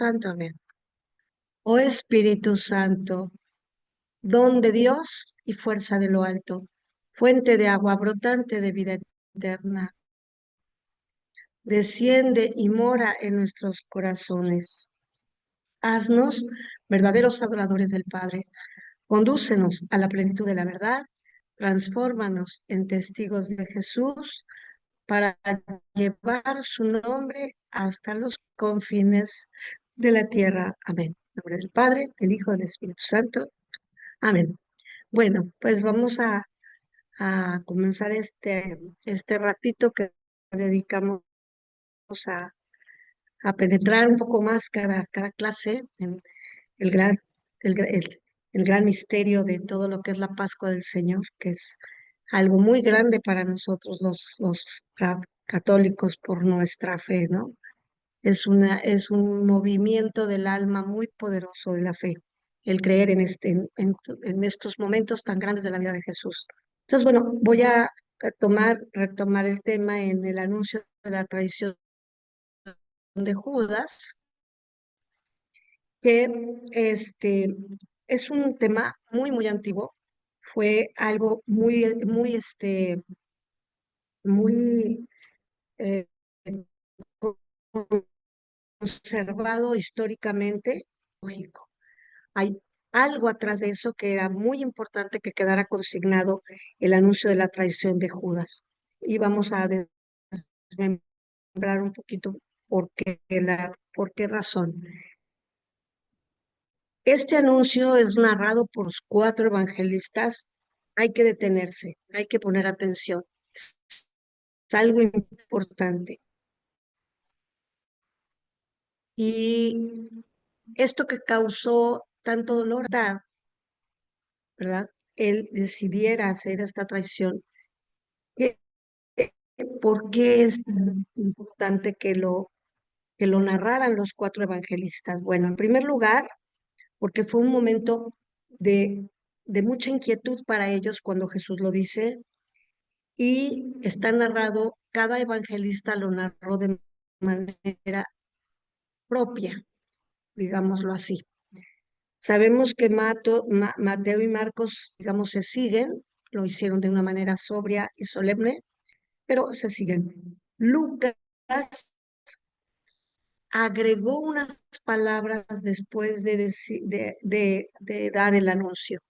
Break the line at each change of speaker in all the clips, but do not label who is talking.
Santo, amén. Oh Espíritu Santo, don de Dios y fuerza de lo alto, fuente de agua brotante de vida eterna, desciende y mora en nuestros corazones. Haznos verdaderos adoradores del Padre. Condúcenos a la plenitud de la verdad. Transfórmanos en testigos de Jesús para llevar su nombre hasta los confines de la tierra. Amén. En nombre del Padre, del Hijo y del Espíritu Santo. Amén. Bueno, pues vamos a comenzar este ratito que dedicamos a, a penetrar un poco más cada clase en el gran, el gran misterio de todo lo que es la Pascua del Señor, que es algo muy grande para nosotros los católicos por nuestra fe, ¿no? Es un movimiento del alma muy poderoso de la fe, el creer en estos momentos tan grandes de la vida de Jesús. Entonces, bueno, voy a retomar el tema en el anuncio de la traición de Judas, que es un tema muy antiguo, fue algo muy eh, conservado históricamente, lógico. Hay algo atrás de eso que era muy importante que quedara consignado el anuncio de la traición de Judas. Y vamos a desmembrar un poquito por qué razón. Este anuncio es narrado por los 4 evangelistas. Hay que detenerse, hay que poner atención. Es algo importante. Y esto que causó tanto dolor, ¿verdad? Él decidiera hacer esta traición. ¿Qué- ¿Por qué es importante que lo narraran los 4 evangelistas? Bueno, en primer lugar, porque fue un momento de mucha inquietud para ellos cuando Jesús lo dice, y está narrado, cada evangelista lo narró de manera propia, digámoslo así. Sabemos que Mateo y Marcos, digamos, se siguen, lo hicieron de una manera sobria y solemne, pero se siguen. Lucas agregó unas palabras después de dar el anuncio,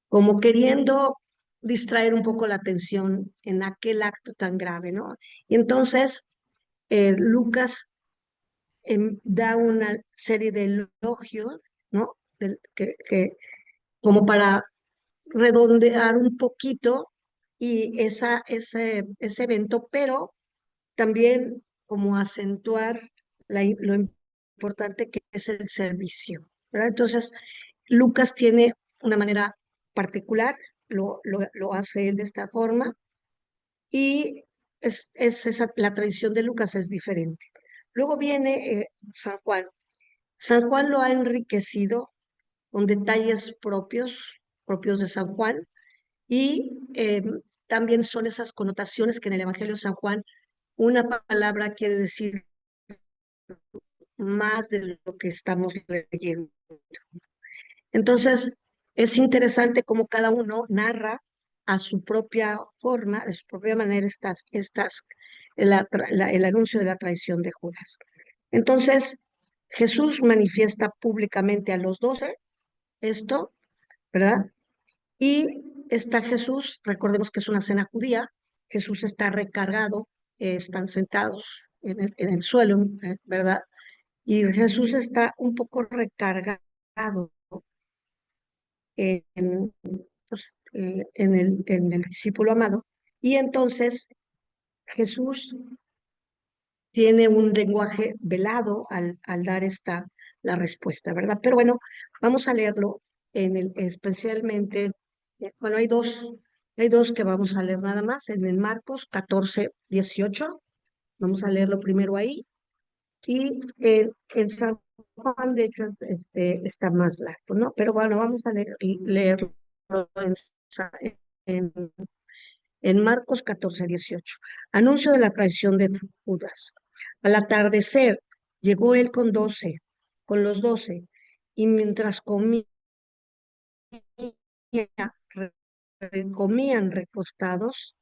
como queriendo distraer un poco la atención en aquel acto tan grave, ¿no? Y entonces Lucas da una serie de elogios, ¿no? Como para redondear un poquito y ese evento, pero también como acentuar lo importante que es el servicio, ¿verdad? Entonces, Lucas tiene una manera particular, lo hace él de esta forma, y la tradición de Lucas es diferente. Luego viene San Juan. San Juan lo ha enriquecido con detalles propios de San Juan, y también son esas connotaciones que en el Evangelio de San Juan una palabra quiere decir más de lo que estamos leyendo. Entonces, es interesante cómo cada uno narra a su propia forma, de su propia manera, el anuncio de la traición de Judas. Entonces, Jesús manifiesta públicamente a los 12 esto, ¿verdad? Y está Jesús, recordemos que es una cena judía, Jesús está recargado, están sentados en el suelo, ¿verdad? Y Jesús está un poco recargado en, en el discípulo amado. Y entonces Jesús tiene un lenguaje velado al dar la respuesta, ¿verdad? Pero bueno, vamos a leerlo especialmente, bueno, hay dos que vamos a leer nada más, en el Marcos 14:18, vamos a leerlo primero ahí, y en San Juan, de hecho, está más largo, ¿no? Pero bueno, vamos a leerlo en, en, en Marcos 14:18. Anuncio de la traición de Judas. Al atardecer, llegó él con 12. con los 12, y mientras comían recostados,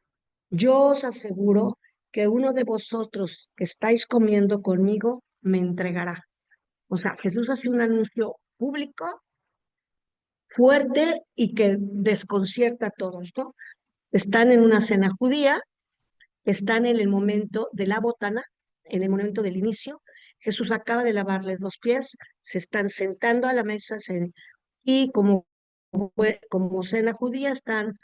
yo os aseguro que uno de vosotros que estáis comiendo conmigo me entregará. O sea, Jesús hace un anuncio público fuerte y que desconcierta a todos, ¿no? Están en una cena judía, están en el momento de la botana, en el momento del inicio. Jesús acaba de lavarles los pies, se están sentando a la mesa y como cena judía están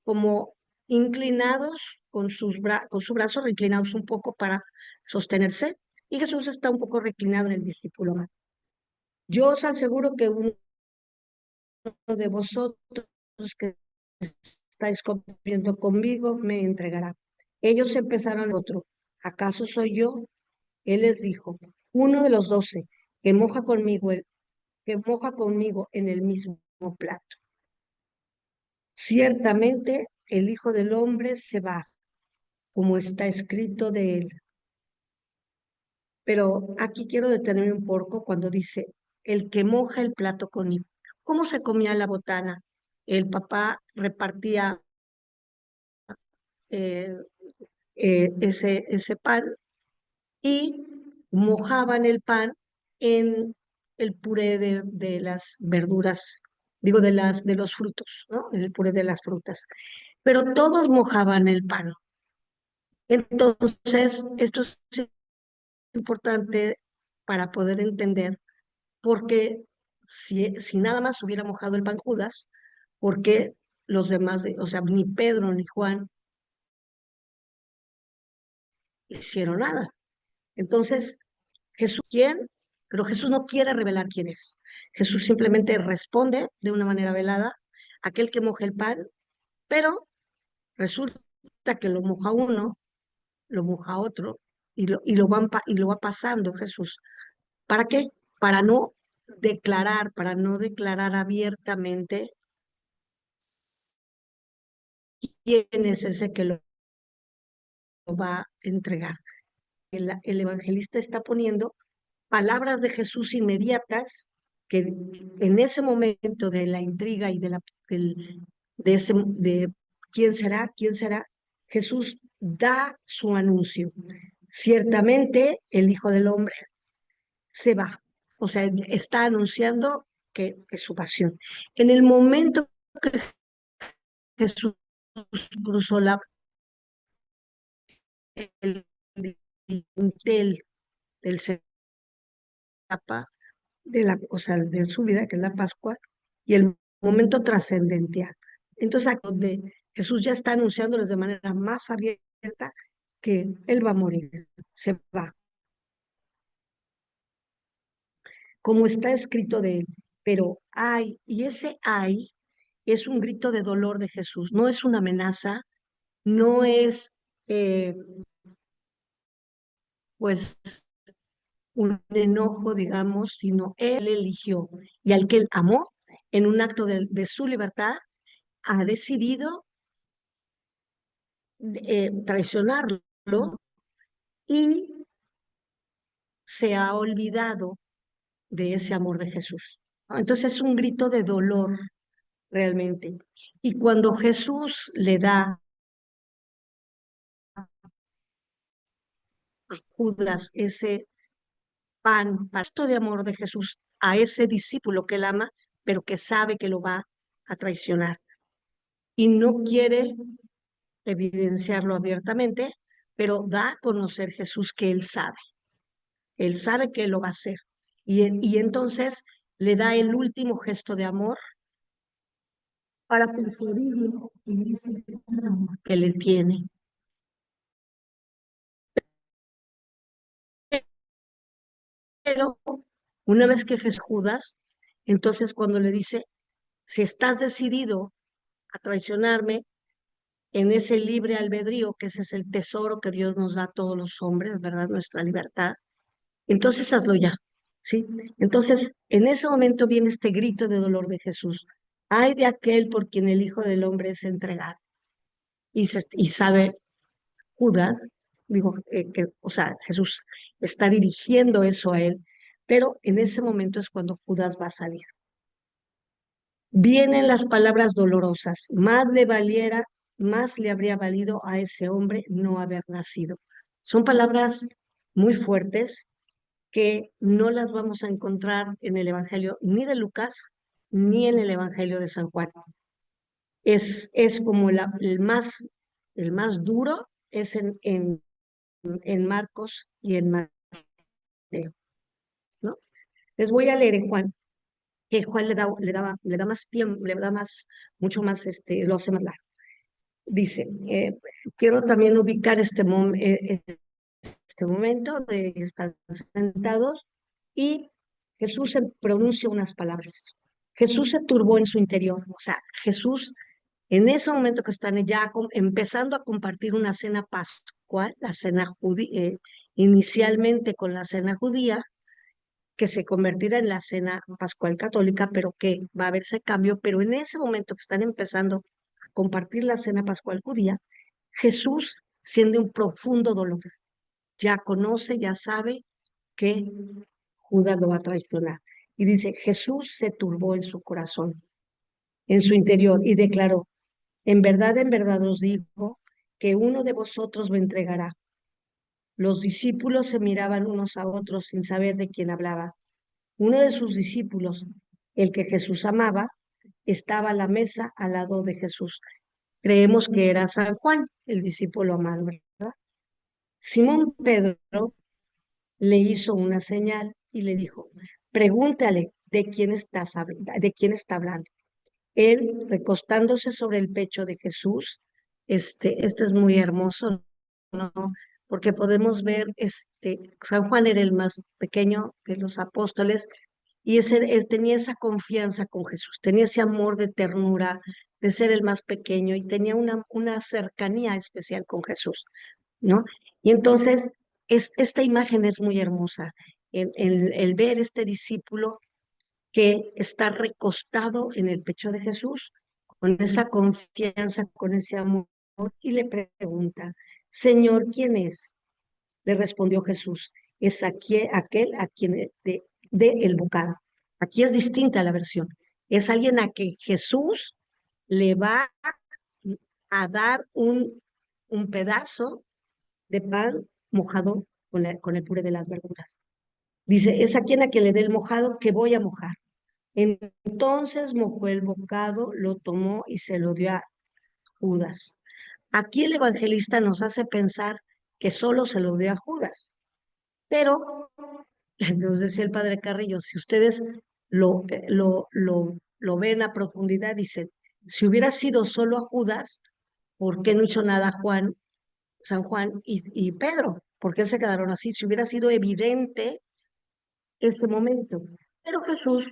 como inclinados con su brazo reclinados un poco para sostenerse, y Jesús está un poco reclinado en el discípulo. Yo os aseguro que uno de vosotros que estáis comiendo conmigo me entregará. Ellos empezaron otro, ¿acaso soy yo? Él les dijo, uno de los 12 que moja conmigo en el mismo plato. Ciertamente el Hijo del Hombre se va, como está escrito de él. Pero aquí quiero detenerme un poco cuando dice, el que moja el plato conmigo. ¿Cómo se comía la botana? El papá repartía eh, ese pan y mojaban el pan en el puré de las verduras, digo, de los frutos, ¿no? En el puré de las frutas. Pero todos mojaban el pan. Entonces, esto es importante para poder entender, porque si nada más hubiera mojado el pan Judas, porque los demás, o sea, ni Pedro ni Juan hicieron nada. Entonces, Jesús, ¿quién? Pero Jesús no quiere revelar quién es. Jesús simplemente responde de una manera velada, aquel que moja el pan, pero resulta que lo moja uno, lo moja otro, y lo va pasando Jesús. ¿Para qué? Para no declarar abiertamente quién es ese que lo va a entregar. El evangelista está poniendo palabras de Jesús inmediatas que en ese momento de la intriga y de quién será, Jesús da su anuncio. Ciertamente el Hijo del Hombre se va, o sea, está anunciando que es su pasión. En el momento que Jesús cruzó el dintel del etapa o sea, de su vida, que es la Pascua, y el momento trascendental. Entonces, donde Jesús ya está anunciándoles de manera más abierta que Él va a morir, se va, como está escrito de Él. Pero ay, y ese ay es un grito de dolor de Jesús, no es una amenaza, no es, eh, pues, un enojo, digamos, sino Él eligió y al que Él amó en un acto de su libertad, ha decidido traicionarlo y se ha olvidado de ese amor de Jesús, ¿no? Entonces es un grito de dolor realmente. Y cuando Jesús le da a Judas ese pan, pasto de amor de Jesús a ese discípulo que él ama, pero que sabe que lo va a traicionar y no quiere evidenciarlo abiertamente, pero da a conocer Jesús que él sabe que lo va a hacer. Y entonces le da el último gesto de amor para persuadirlo en ese gran amor que le tiene. Pero una vez que Jesús Judas, entonces cuando le dice, si estás decidido a traicionarme en ese libre albedrío, que ese es el tesoro que Dios nos da a todos los hombres, ¿verdad? Nuestra libertad, entonces hazlo ya, ¿sí? Entonces, en ese momento viene este grito de dolor de Jesús. Ay de aquel por quien el Hijo del Hombre es entregado. Y sabe Judas, digo, o sea, Jesús está dirigiendo eso a él, pero en ese momento es cuando Judas va a salir. Vienen las palabras dolorosas, más le habría valido a ese hombre no haber nacido. Son palabras muy fuertes que no las vamos a encontrar en el Evangelio ni de Lucas ni en el Evangelio de San Juan. Es como el más duro es en Marcos y en Mateo, ¿no? Les voy a leer en Juan, que Juan le da más tiempo, le da más, mucho más, lo hace más largo. Dice, quiero también ubicar este momento de estar sentados y Jesús pronuncia unas palabras. Jesús se turbó en su interior, o sea, Jesús en ese momento que están ya empezando a compartir una cena pascual, la cena judía, inicialmente con la cena judía, que se convertirá en la cena pascual católica, pero que va a haber ese cambio, pero en ese momento que están empezando a compartir la cena pascual judía, Jesús siente un profundo dolor. Ya conoce, ya sabe que Judas lo va a traicionar. Y dice, Jesús se turbó en su corazón, en su interior, y declaró, en verdad os digo que uno de vosotros me entregará. Los discípulos se miraban unos a otros sin saber de quién hablaba. Uno de sus discípulos, el que Jesús amaba, estaba a la mesa al lado de Jesús. Creemos que era San Juan, el discípulo amado, ¿verdad? Simón Pedro le hizo una señal y le dijo, pregúntale de quién está hablando. Él, recostándose sobre el pecho de Jesús, esto es muy hermoso, ¿no? Porque podemos ver, San Juan era el más pequeño de los apóstoles y él tenía esa confianza con Jesús, tenía ese amor de ternura de ser el más pequeño y tenía una cercanía especial con Jesús, ¿no? Y entonces, esta imagen es muy hermosa, el ver este discípulo que está recostado en el pecho de Jesús, con esa confianza, con ese amor, y le pregunta, Señor, ¿quién es? Le respondió Jesús, es aquel a quien de el bocado. Aquí es distinta la versión. Es alguien a que Jesús le va a dar un pedazo de pan mojado con el puré de las verduras. Dice, es a quien a que le dé el mojado que voy a mojar. Entonces mojó el bocado, lo tomó y se lo dio a Judas. Aquí el evangelista nos hace pensar que solo se lo dio a Judas, pero nos decía el padre Carrillo, si ustedes lo ven a profundidad, dicen, si hubiera sido solo a Judas, ¿por qué no hizo nada Juan, San Juan y Pedro? ¿Por qué se quedaron así? Si hubiera sido evidente ese momento. Pero Jesús,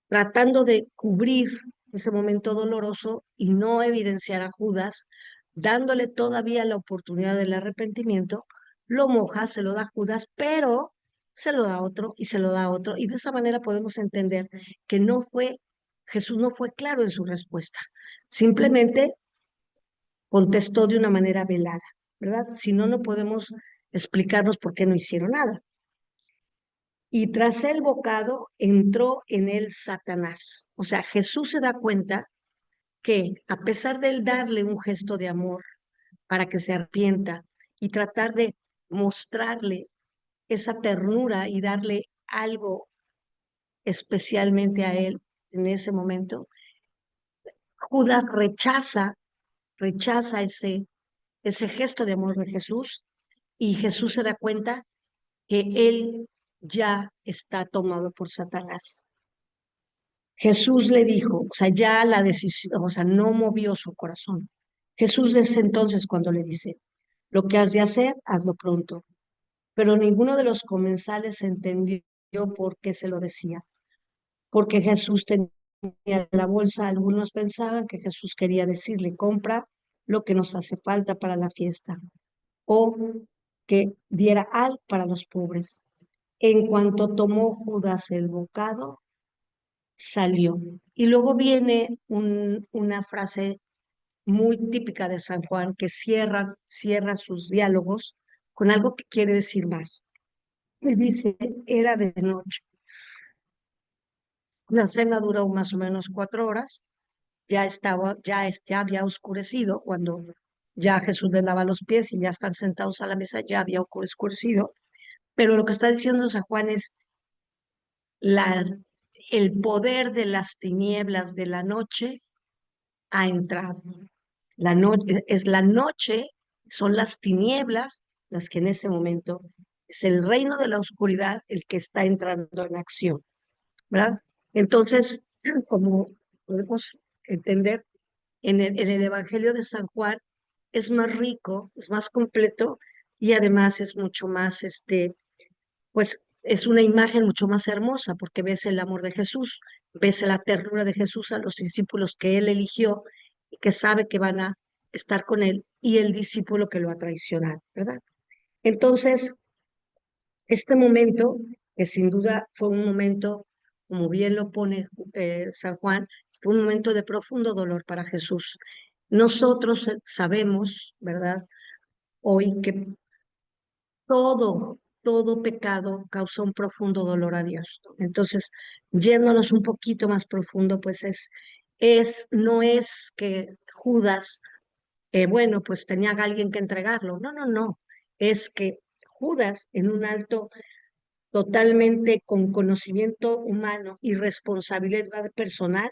tratando de cubrir ese momento doloroso y no evidenciar a Judas, dándole todavía la oportunidad del arrepentimiento, lo moja, se lo da a Judas, pero se lo da a otro y se lo da a otro. Y de esa manera podemos entender que Jesús no fue claro en su respuesta. Simplemente contestó de una manera velada, ¿verdad? Si no, no podemos explicarnos por qué no hicieron nada. Y tras el bocado entró en él Satanás. O sea, Jesús se da cuenta que a pesar de él darle un gesto de amor para que se arrepienta y tratar de mostrarle esa ternura y darle algo especialmente a él en ese momento, Judas rechaza ese gesto de amor de Jesús y Jesús se da cuenta que él ya está tomado por Satanás. Jesús le dijo, o sea, ya la decisión, o sea, no movió su corazón. Jesús desde entonces cuando le dice, lo que has de hacer, hazlo pronto. Pero ninguno de los comensales entendió por qué se lo decía. Porque Jesús tenía la bolsa, algunos pensaban que Jesús quería decirle, compra lo que nos hace falta para la fiesta. O que diera algo para los pobres. En cuanto tomó Judas el bocado, salió. Y luego viene una frase muy típica de San Juan que cierra sus diálogos con algo que quiere decir más. Y dice, era de noche. La cena duró más o menos 4 horas. Ya había oscurecido cuando ya Jesús les lava los pies y ya están sentados a la mesa, ya había oscurecido. Pero lo que está diciendo San Juan es la, el poder de las tinieblas de la noche ha entrado. Es la noche, son las tinieblas las que en ese momento es el reino de la oscuridad el que está entrando en acción, ¿verdad? Entonces, como podemos entender, en el Evangelio de San Juan es más rico, es más completo y además es mucho más, pues es una imagen mucho más hermosa porque ves el amor de Jesús, ves la ternura de Jesús a los discípulos que él eligió y que sabe que van a estar con él y el discípulo que lo ha traicionado, ¿verdad? Entonces, este momento, que sin duda fue un momento, como bien lo pone San Juan, fue un momento de profundo dolor para Jesús. Nosotros sabemos, ¿verdad? Hoy que todo pecado causa un profundo dolor a Dios, ¿no? Entonces, yéndonos un poquito más profundo, pues no es que Judas, bueno, pues tenía a alguien que entregarlo. No, no, no. Es que Judas, en un alto totalmente con conocimiento humano y responsabilidad personal,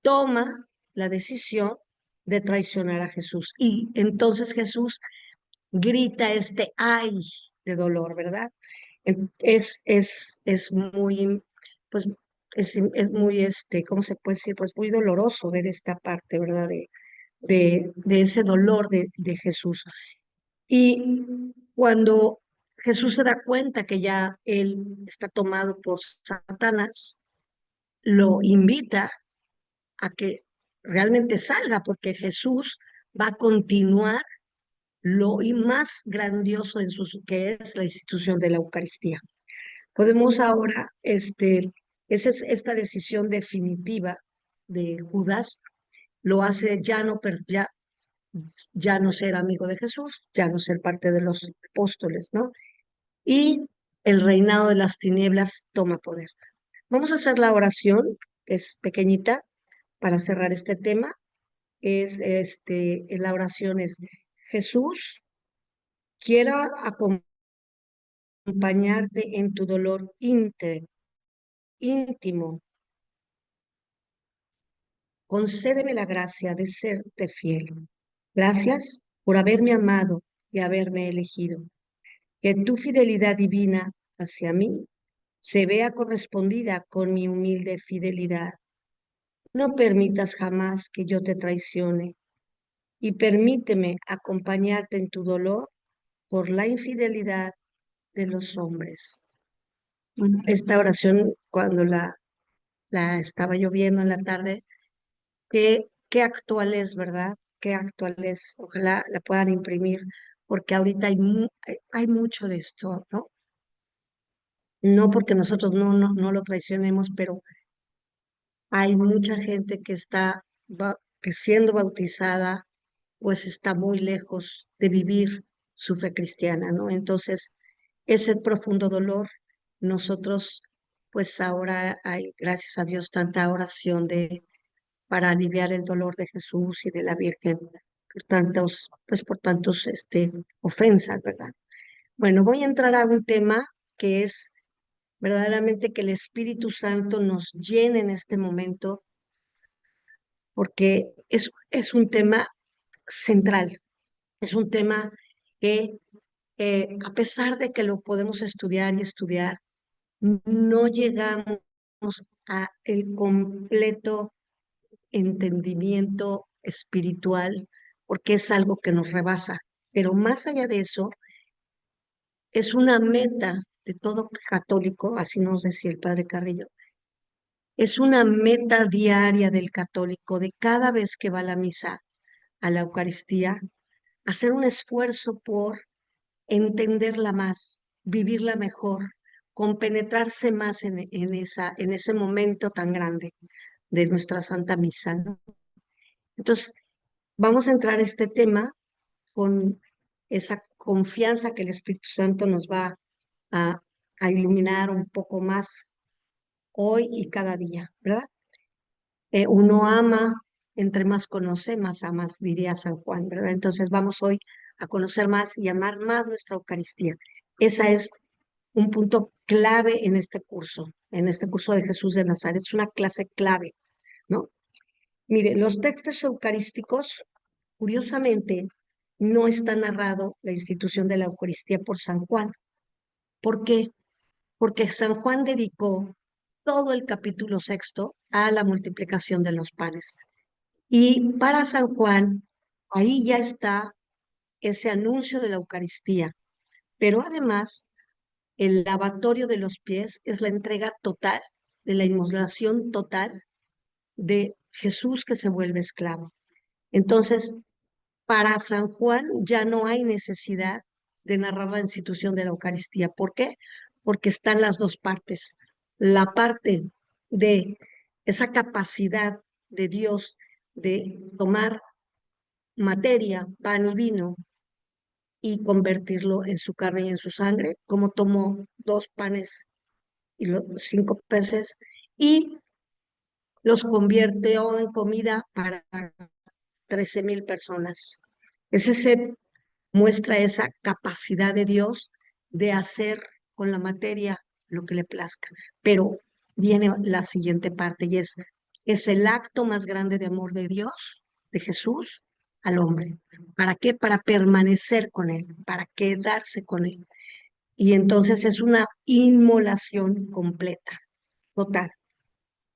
toma la decisión de traicionar a Jesús. Y entonces Jesús grita este ay de dolor, ¿verdad? Es muy, pues, es muy, ¿cómo se puede decir? Pues muy doloroso ver esta parte, ¿verdad? De ese dolor de Jesús. Y cuando Jesús se da cuenta que ya él está tomado por Satanás, lo invita a que realmente salga, porque Jesús va a continuar más grandioso que es la institución de la Eucaristía. Podemos ahora, esta decisión definitiva de Judas lo hace ya no ser amigo de Jesús, ya no ser parte de los apóstoles, ¿no? Y el reinado de las tinieblas toma poder. Vamos a hacer la oración, que es pequeñita, para cerrar este tema. La oración es: Jesús, quiero acompañarte en tu dolor íntimo. Concédeme la gracia de serte fiel. Gracias por haberme amado y haberme elegido. Que tu fidelidad divina hacia mí se vea correspondida con mi humilde fidelidad. No permitas jamás que yo te traicione y permíteme acompañarte en tu dolor por la infidelidad de los hombres. Esta oración, cuando la estaba yo viendo en la tarde, qué actual es, ¿verdad? Qué actual es. Ojalá la puedan imprimir, porque ahorita hay mucho de esto, ¿no? No porque nosotros no lo traicionemos, pero hay mucha gente que siendo bautizada, pues está muy lejos de vivir su fe cristiana, ¿no? Entonces, ese profundo dolor, nosotros, pues ahora hay, gracias a Dios, tanta oración para aliviar el dolor de Jesús y de la Virgen por tantos, ofensas, ¿verdad? Bueno, voy a entrar a un tema que es verdaderamente que el Espíritu Santo nos llene en este momento, porque es un tema central, es un tema que a pesar de que lo podemos estudiar y estudiar, no llegamos a el completo entendimiento espiritual, porque es algo que nos rebasa. Pero más allá de eso, es una meta de todo católico, así nos decía el padre Carrillo, es una meta diaria del católico de cada vez que va a la misa, a la Eucaristía, hacer un esfuerzo por entenderla más, vivirla mejor, compenetrarse más en ese momento tan grande de nuestra Santa Misa, ¿no? Entonces, vamos a entrar a este tema con esa confianza que el Espíritu Santo nos va a a iluminar un poco más hoy y cada día, ¿verdad? Uno ama, entre más conoce, más amas, diría San Juan, ¿verdad? Entonces vamos hoy a conocer más y amar más nuestra Eucaristía. Esa es un punto clave en este curso de Jesús de Nazaret. Es una clase clave, ¿no? Mire, los textos eucarísticos, curiosamente, no está narrado la institución de la Eucaristía por San Juan. ¿Por qué? Porque San Juan dedicó todo el capítulo sexto a la multiplicación de los panes. Y para San Juan, ahí ya está ese anuncio de la Eucaristía. Pero además, el lavatorio de los pies es la entrega total de la inmolación total de Jesús que se vuelve esclavo. Entonces, para San Juan ya no hay necesidad de narrar la institución de la Eucaristía. ¿Por qué? Porque están las dos partes. La parte de esa capacidad de Dios de tomar materia, pan y vino, y convertirlo en su carne y en su sangre, como tomó 2 panes y los 5 peces, y los convirtió en comida para 13,000 personas. Ese se muestra esa capacidad de Dios de hacer con la materia lo que le plazca. Pero viene la siguiente parte y es el acto más grande de amor de Dios, de Jesús, al hombre. ¿Para qué? Para permanecer con él, para quedarse con él. Y entonces es una inmolación completa, total.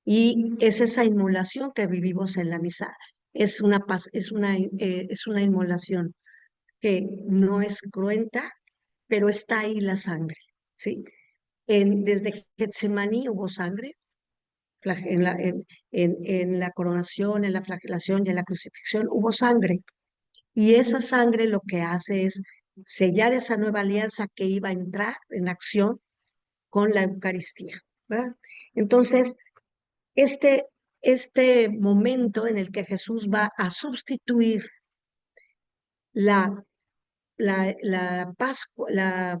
Y es esa inmolación que vivimos en la misa. Es una inmolación que no es cruenta, pero está ahí la sangre, ¿sí? Desde Getsemaní hubo sangre, en la coronación, en la flagelación y en la crucifixión hubo sangre. Y esa sangre lo que hace es sellar esa nueva alianza que iba a entrar en acción con la Eucaristía, ¿verdad? Entonces, este, este momento en el que Jesús va a sustituir la, la Pascua,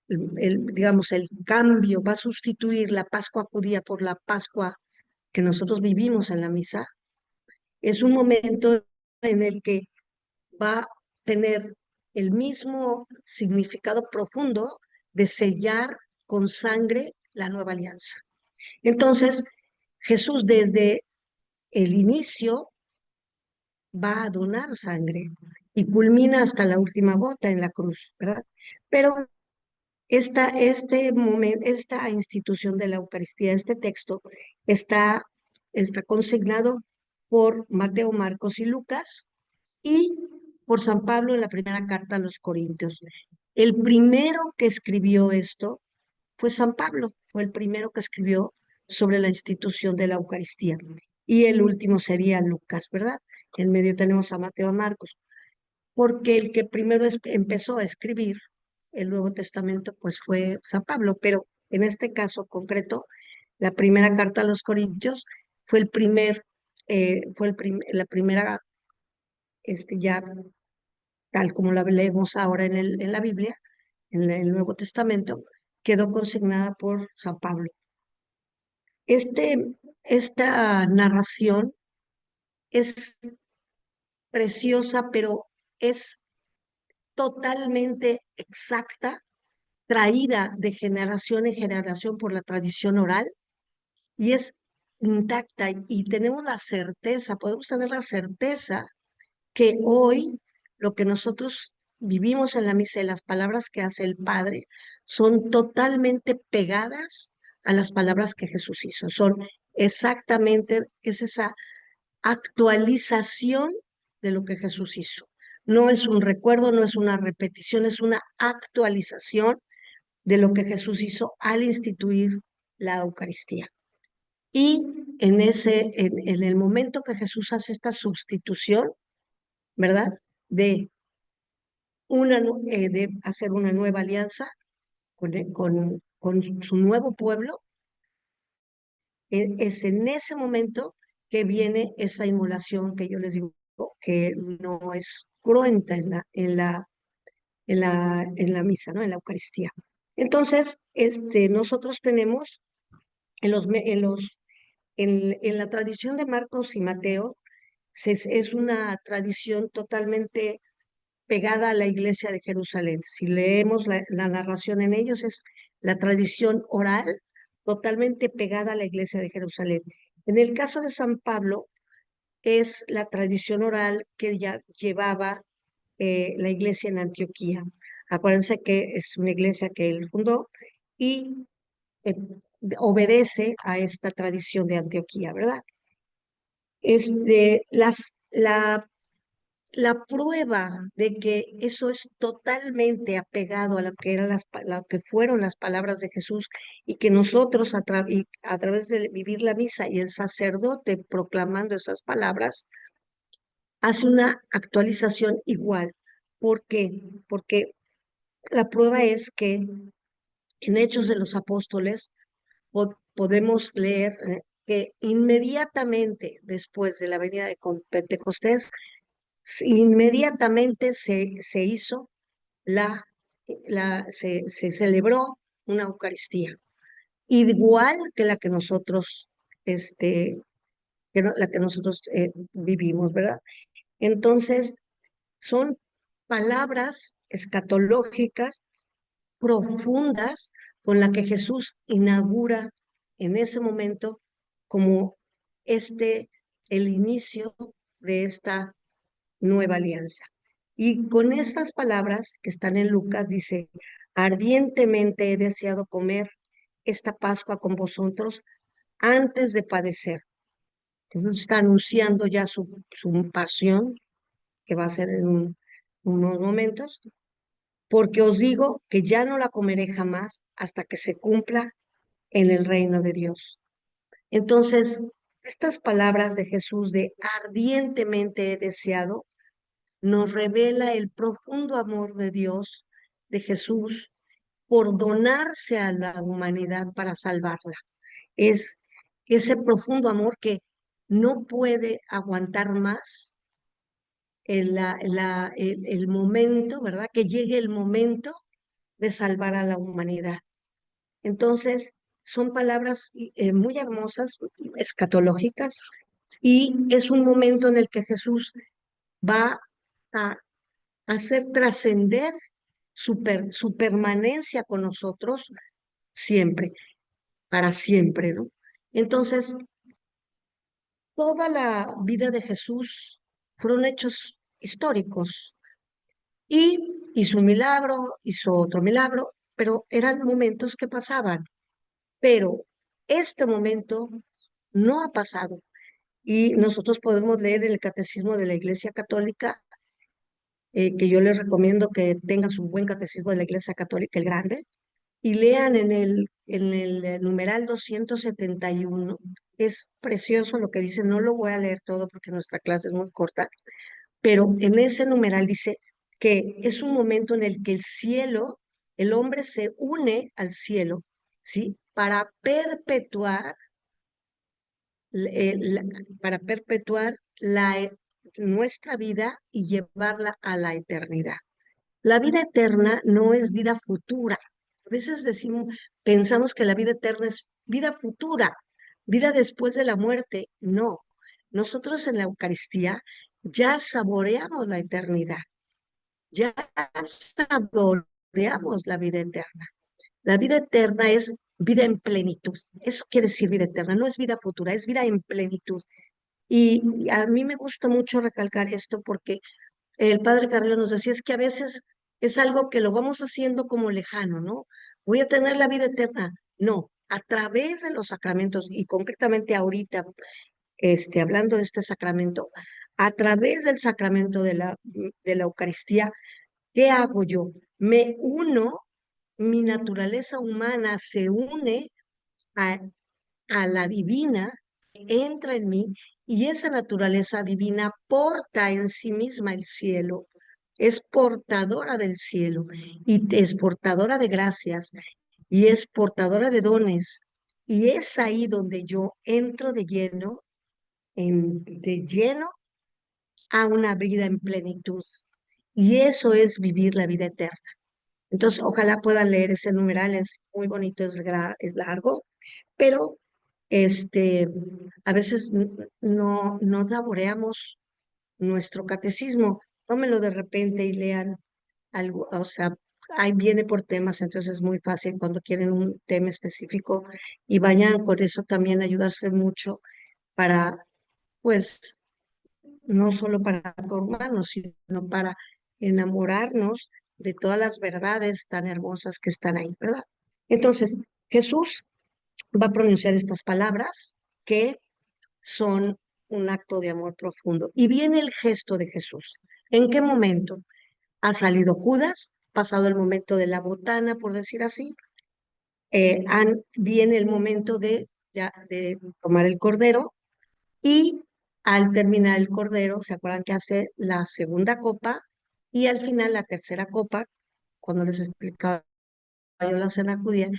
digamos, el cambio, va a sustituir la Pascua judía por la Pascua que nosotros vivimos en la misa, es un momento en el que va a tener el mismo significado profundo de sellar con sangre la nueva alianza. Entonces, Jesús desde el inicio va a donar sangre y culmina hasta la última gota en la cruz, ¿verdad? Pero esta institución de la Eucaristía, este texto, está, está consignado por Mateo, Marcos y Lucas y por San Pablo en la primera carta a los Corintios. El primero que escribió esto fue San Pablo, fue el primero que escribió sobre la institución de la Eucaristía. Y el último sería Lucas, ¿verdad? En medio tenemos a Mateo, a Marcos, porque el que primero empezó a escribir el Nuevo Testamento, pues fue San Pablo, pero en este caso concreto, la primera carta a los Corintios fue la primera, ya tal como la leemos ahora en la Biblia, en el Nuevo Testamento, quedó consignada por San Pablo. Esta narración es preciosa, pero es totalmente exacta, traída de generación en generación por la tradición oral y es intacta y tenemos la certeza, podemos tener la certeza que hoy lo que nosotros vivimos en la misa y las palabras que hace el Padre son totalmente pegadas a las palabras que Jesús hizo. Son exactamente, es esa actualización de lo que Jesús hizo. No es un recuerdo, no es una repetición, es una actualización de lo que Jesús hizo al instituir la Eucaristía. Y en el momento que Jesús hace esta sustitución, ¿verdad? De, de hacer una nueva alianza con su nuevo pueblo, es en ese momento que viene esa inmolación que yo les digo que no es cruenta en la misa, ¿no? En la Eucaristía. Entonces, nosotros tenemos en los, me- en la tradición de Marcos y Mateo, es una tradición totalmente pegada a la iglesia de Jerusalén. Si leemos la narración en ellos, es la tradición oral totalmente pegada a la iglesia de Jerusalén. En el caso de San Pablo, es la tradición oral que ya llevaba la iglesia en Antioquía. Acuérdense que es una iglesia que él fundó y eh, obedece a esta tradición de Antioquía, ¿verdad? La prueba de que eso es totalmente apegado a lo que eran lo que fueron las palabras de Jesús y que nosotros y a través de vivir la misa y el sacerdote proclamando esas palabras, hace una actualización igual. ¿Por qué? Porque la prueba es que en Hechos de los Apóstoles podemos leer que inmediatamente después de la venida de Pentecostés, inmediatamente se hizo se celebró una Eucaristía, igual que la que nosotros, la que nosotros vivimos, ¿verdad? Entonces, son palabras escatológicas profundas con la que Jesús inaugura en ese momento como este, el inicio de esta nueva alianza. Y con estas palabras que están en Lucas, dice, ardientemente he deseado comer esta Pascua con vosotros antes de padecer. Jesús está anunciando ya su pasión, que va a ser en unos momentos, porque os digo que ya no la comeré jamás hasta que se cumpla en el reino de Dios. Entonces, estas palabras de Jesús de ardientemente he deseado, nos revela el profundo amor de Dios, de Jesús, por donarse a la humanidad para salvarla. Es ese profundo amor que no puede aguantar más el momento, ¿verdad? Que llegue el momento de salvar a la humanidad. Entonces, son palabras muy hermosas, escatológicas, y es un momento en el que Jesús va a hacer trascender su permanencia con nosotros siempre, para siempre, ¿no? Entonces, toda la vida de Jesús fueron hechos históricos y hizo un milagro, hizo otro milagro, pero eran momentos que pasaban. Pero este momento no ha pasado y nosotros podemos leer el Catecismo de la Iglesia Católica, que yo les recomiendo que tengan su buen Catecismo de la Iglesia Católica, el grande, y lean en el numeral 271. Es precioso lo que dice, no lo voy a leer todo porque nuestra clase es muy corta, pero en ese numeral dice que es un momento en el que el cielo, el hombre se une al cielo, ¿sí? Para perpetuar nuestra vida y llevarla a la eternidad. La vida eterna no es vida futura. A veces pensamos que la vida eterna es vida futura, vida después de la muerte. No, nosotros en la Eucaristía ya saboreamos la eternidad, ya saboreamos la vida eterna. La vida eterna es vida en plenitud. Eso quiere decir vida eterna, no es vida futura, es vida en plenitud. Y a mí me gusta mucho recalcar esto porque el padre Carrillo nos decía, es que a veces es algo que lo vamos haciendo como lejano, ¿no? Voy a tener la vida eterna. No, a través de los sacramentos, y concretamente ahorita, hablando de este sacramento, a través del sacramento de la Eucaristía, ¿qué hago yo? Me uno, mi naturaleza humana se une a, a la divina, entra en mí y esa naturaleza divina porta en sí misma el cielo, es portadora del cielo y es portadora de gracias y es portadora de dones. Y es ahí donde yo entro de lleno a una vida en plenitud. Y eso es vivir la vida eterna. Entonces, ojalá puedan leer ese numeral, es muy bonito, es largo, pero este, a veces no saboreamos nuestro catecismo. Tómenlo de repente y lean algo, o sea, ahí viene por temas, entonces es muy fácil cuando quieren un tema específico y vayan con eso también a ayudarse mucho para, pues, no solo para formarnos, sino para enamorarnos de todas las verdades tan hermosas que están ahí, ¿verdad? Entonces, Jesús va a pronunciar estas palabras que son un acto de amor profundo. Y viene el gesto de Jesús. ¿En qué momento? Ha salido Judas, pasado el momento de la botana, por decir así, viene el momento de tomar el cordero y al terminar el cordero, ¿se acuerdan que hace la segunda copa? Y al final la tercera copa, cuando les explicaba yo la cena judía,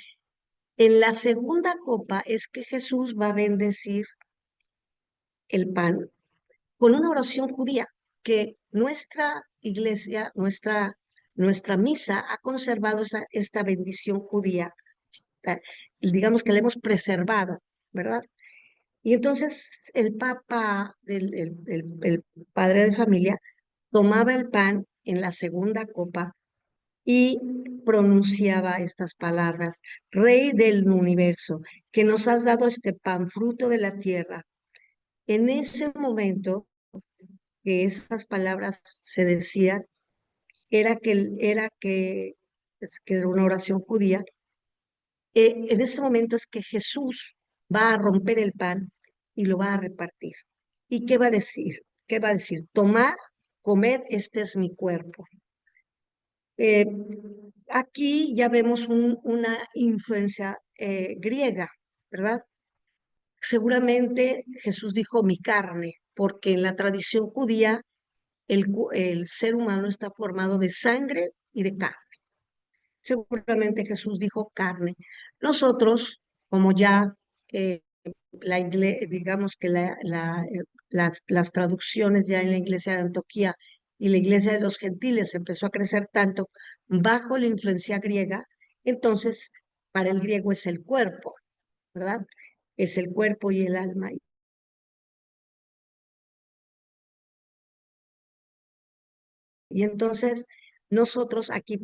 en la segunda copa es que Jesús va a bendecir el pan con una oración judía que nuestra iglesia, nuestra misa ha conservado esta bendición judía. eh, Digamos que la hemos preservado, ¿verdad? Y entonces el papa, el padre de familia, tomaba el pan en la segunda copa y pronunciaba estas palabras: Rey del universo, que nos has dado este pan, fruto de la tierra. En ese momento que esas palabras se decían, que era una oración judía. En ese momento es que Jesús va a romper el pan y lo va a repartir. ¿Y qué va a decir? ¿Qué va a decir? Tomad, comed, este es mi cuerpo. Eh, Aquí ya vemos una influencia griega, ¿verdad? Seguramente Jesús dijo mi carne, porque en la tradición judía el ser humano está formado de sangre y de carne. Seguramente Jesús dijo carne. Nosotros, como ya eh, digamos que las traducciones ya en la iglesia de Antioquía y la iglesia de los gentiles empezó a crecer tanto bajo la influencia griega, entonces para el griego es el cuerpo, ¿verdad? Es el cuerpo y el alma. Y entonces nosotros aquí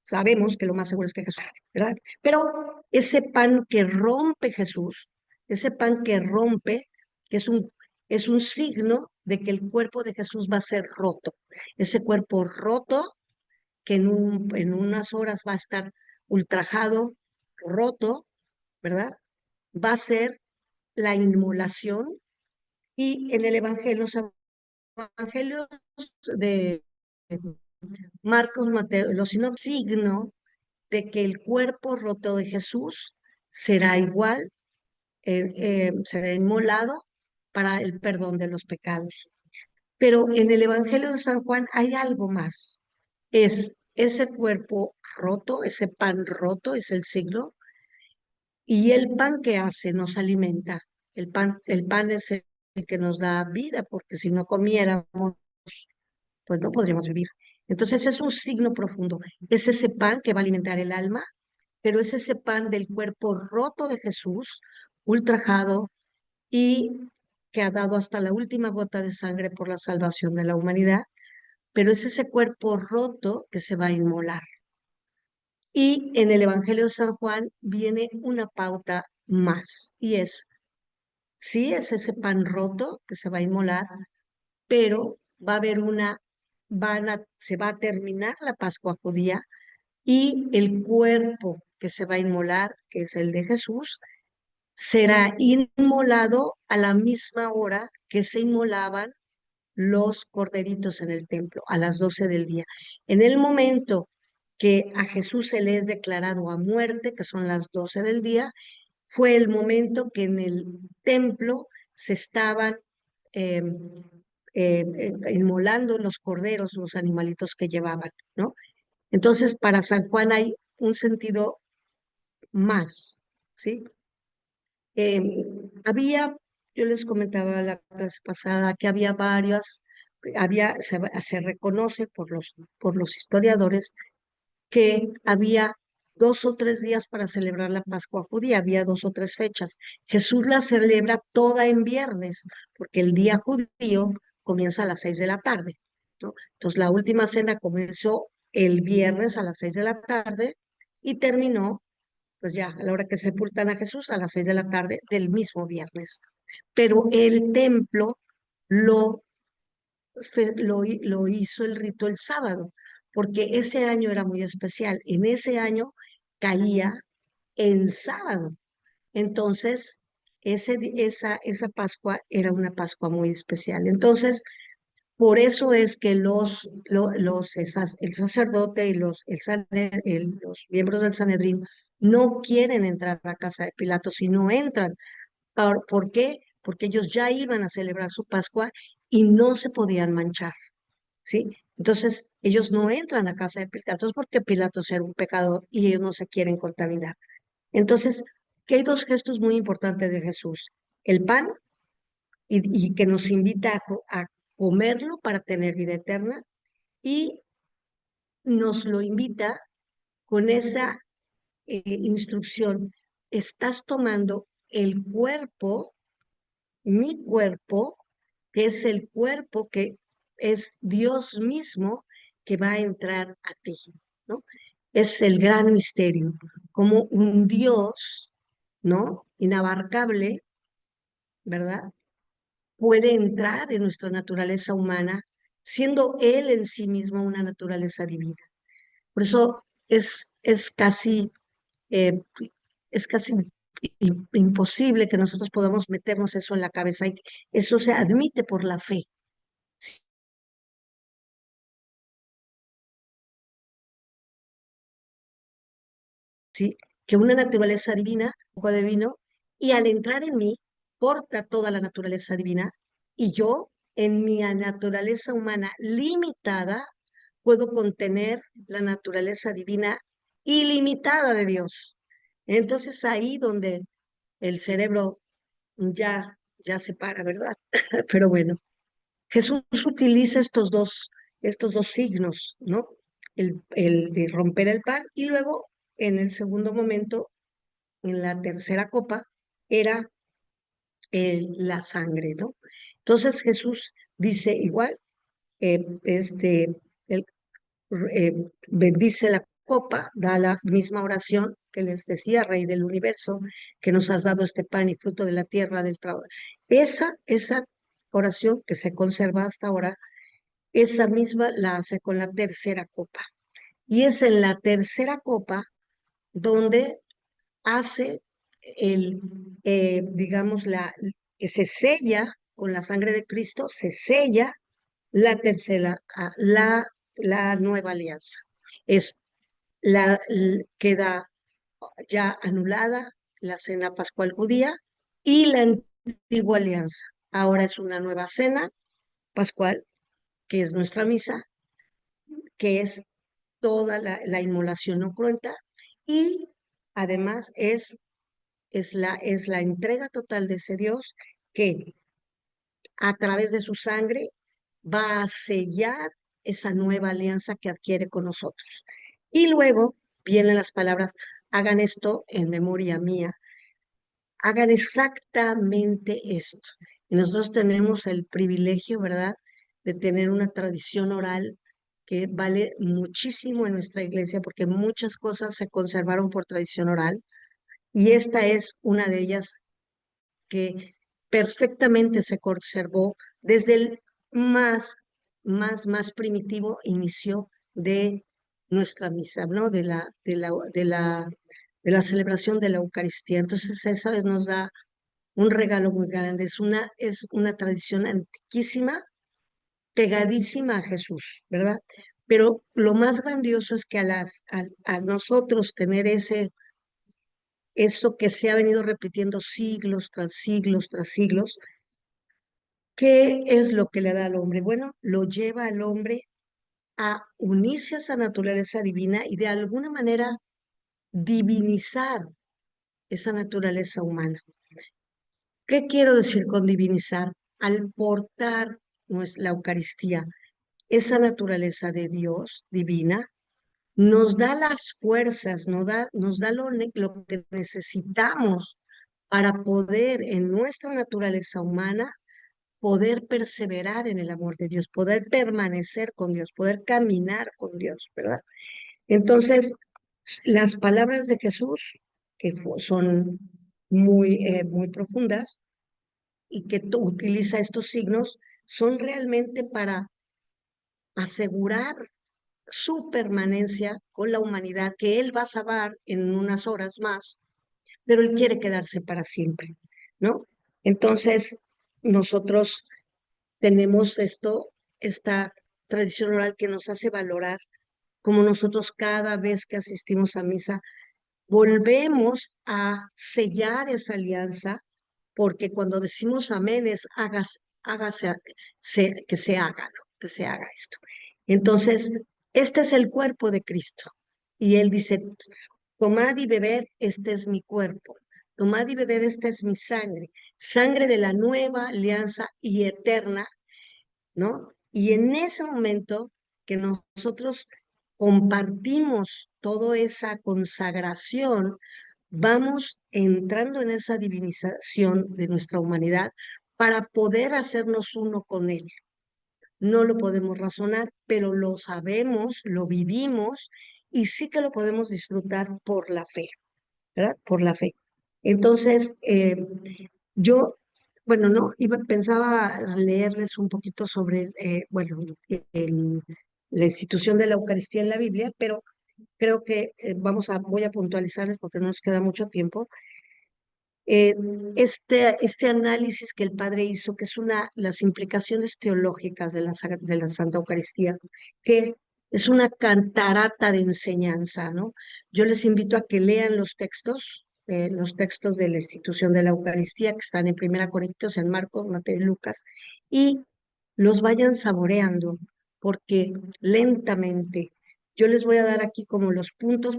sabemos que lo más seguro es que Jesús, ¿verdad? Pero ese pan que rompe Jesús, ese pan que rompe, que es un signo de que el cuerpo de Jesús va a ser roto. Ese cuerpo roto que en unas horas va a estar ultrajado, roto, ¿verdad? Va a ser la inmolación. Y en el Evangelio, los evangelios de Marcos, Mateo, los sinópticos, signo de que el cuerpo roto de Jesús será igual, será inmolado para el perdón de los pecados. Pero en el Evangelio de San Juan hay algo más. Es ese cuerpo roto, ese pan roto, es el signo, y el pan que hace nos alimenta. El pan es el que nos da vida, porque si no comiéramos, pues no podríamos vivir. Entonces es un signo profundo. Es ese pan que va a alimentar el alma, pero es ese pan del cuerpo roto de Jesús, ultrajado y que ha dado hasta la última gota de sangre por la salvación de la humanidad, pero es ese cuerpo roto que se va a inmolar. Y en el Evangelio de San Juan viene una pauta más, y es, sí, es ese pan roto que se va a inmolar, pero va a haber se va a terminar la Pascua judía y el cuerpo que se va a inmolar, que es el de Jesús, será inmolado a la misma hora que se inmolaban los corderitos en el templo, a las 12 del día. En el momento que a Jesús se le es declarado a muerte, que son las 12 del día, fue el momento que en el templo se estaban eh, inmolando los corderos, los animalitos que llevaban, ¿no? Entonces, para San Juan hay un sentido más, ¿sí? Eh, había, yo les comentaba la clase pasada que había se reconoce por los historiadores que había 2 o 3 días para celebrar la Pascua judía, había 2 o 3 fechas. Jesús la celebra toda en viernes, porque el día judío comienza a las 6 de la tarde, ¿no? Entonces la última cena comenzó el viernes a las 6 de la tarde y terminó, pues ya, a la hora que sepultan a Jesús, a las 6 de la tarde del mismo viernes. Pero el templo lo lo hizo el rito el sábado, porque ese año era muy especial. En ese año caía en sábado. Entonces, esa Pascua era una Pascua muy especial. Entonces, por eso es que el sacerdote y los miembros del Sanedrín no quieren entrar a la casa de Pilato, si no entran. ¿Por qué? Porque ellos ya iban a celebrar su Pascua y no se podían manchar. ¿Sí? Entonces, ellos no entran a casa de Pilatos porque Pilatos era un pecador y ellos no se quieren contaminar. Entonces, que hay 2 gestos muy importantes de Jesús. El pan, y que nos invita a comerlo para tener vida eterna, y nos lo invita con esa instrucción. Estás tomando el cuerpo, mi cuerpo, que es el cuerpo que es Dios mismo que va a entrar a ti, ¿no? Es el gran misterio, como un Dios, ¿no? Inabarcable, ¿verdad? Puede entrar en nuestra naturaleza humana, siendo Él en sí mismo una naturaleza divina. Por eso eh, es casi imposible que nosotros podamos meternos eso en la cabeza. Y eso se admite por la fe. ¿Sí? Que una naturaleza divina, un poco de vino, y al entrar en mí, porta toda la naturaleza divina, y yo, en mi naturaleza humana limitada, puedo contener la naturaleza divina ilimitada de Dios. Entonces ahí donde el cerebro ya se para, ¿verdad? Pero bueno, Jesús utiliza estos dos signos, ¿no? El de romper el pan y luego, en el segundo momento, en la tercera copa, era la sangre, ¿no? Entonces Jesús dice igual, él, eh, bendice la copa, da la misma oración que les decía, Rey del universo, que nos has dado este pan y fruto de la tierra del trabajo. Esa oración que se conserva hasta ahora, esa misma la hace con la tercera copa. Y es en la tercera copa donde hace digamos, que se sella con la sangre de Cristo, se sella la tercera, la nueva alianza. Es queda ya anulada la cena pascual judía y la antigua alianza. Ahora es una nueva cena pascual, que es nuestra misa, que es toda la inmolación no cruenta, y además es la entrega total de ese Dios que a través de su sangre va a sellar esa nueva alianza que adquiere con nosotros. Y luego vienen las palabras: hagan esto en memoria mía, hagan exactamente esto. Y nosotros tenemos el privilegio, ¿verdad?, de tener una tradición oral que vale muchísimo en nuestra iglesia, porque muchas cosas se conservaron por tradición oral, y esta es una de ellas, que perfectamente se conservó desde el más primitivo inicio de nuestra misa, ¿no? De la celebración de la Eucaristía. Entonces, esa vez nos da un regalo muy grande. Es una tradición antiquísima, pegadísima a Jesús, ¿verdad? Pero lo más grandioso es que a nosotros tener eso que se ha venido repitiendo siglos tras siglos tras siglos, ¿qué es lo que le da al hombre? Bueno, lo lleva al hombre a unirse a esa naturaleza divina y de alguna manera divinizar esa naturaleza humana. ¿Qué quiero decir con divinizar? Al portar la Eucaristía, esa naturaleza de Dios divina, nos da las fuerzas, nos da lo que necesitamos para poder en nuestra naturaleza humana poder perseverar en el amor de Dios, poder permanecer con Dios, poder caminar con Dios, ¿verdad? Entonces, las palabras de Jesús, que son muy profundas y que utiliza estos signos, son realmente para asegurar su permanencia con la humanidad, que Él va a salvar en unas horas más, pero Él quiere quedarse para siempre, ¿no? Entonces, nosotros tenemos esta tradición oral que nos hace valorar como nosotros cada vez que asistimos a misa, volvemos a sellar esa alianza, porque cuando decimos amén es hágase, que se haga, ¿no? Que se haga esto. Entonces, este es el cuerpo de Cristo. Y Él dice, tomad y bebed, este es mi cuerpo. Tomad y bebed, esta es mi sangre. Sangre de la nueva alianza y eterna, ¿no? Y en ese momento que nosotros compartimos toda esa consagración, vamos entrando en esa divinización de nuestra humanidad para poder hacernos uno con Él. No lo podemos razonar, pero lo sabemos, lo vivimos y sí que lo podemos disfrutar por la fe, ¿verdad? Por la fe. Entonces, yo, bueno, no, pensaba leerles un poquito sobre, bueno, la institución de la Eucaristía en la Biblia, pero creo que voy a puntualizarles porque no nos queda mucho tiempo. Eh, este análisis que el padre hizo, que es las implicaciones teológicas de de la Santa Eucaristía, que es una cantarata de enseñanza, ¿no? Yo les invito a que lean los textos de la institución de la Eucaristía, que están en Primera Corintios, en Marcos, Mateo y Lucas, y los vayan saboreando, porque lentamente yo les voy a dar aquí como los puntos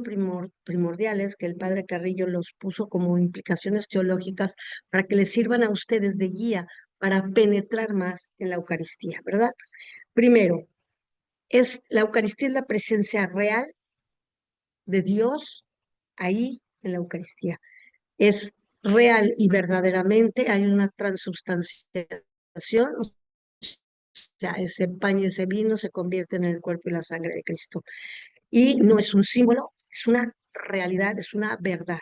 primordiales que el padre Carrillo los puso como implicaciones teológicas para que les sirvan a ustedes de guía para penetrar más en la Eucaristía, ¿verdad? Primero, la Eucaristía es la presencia real de Dios ahí en la Eucaristía. Es real y verdaderamente hay una transubstanciación, o sea, ese pan y ese vino se convierten en el cuerpo y la sangre de Cristo. Y no es un símbolo, es una realidad, es una verdad,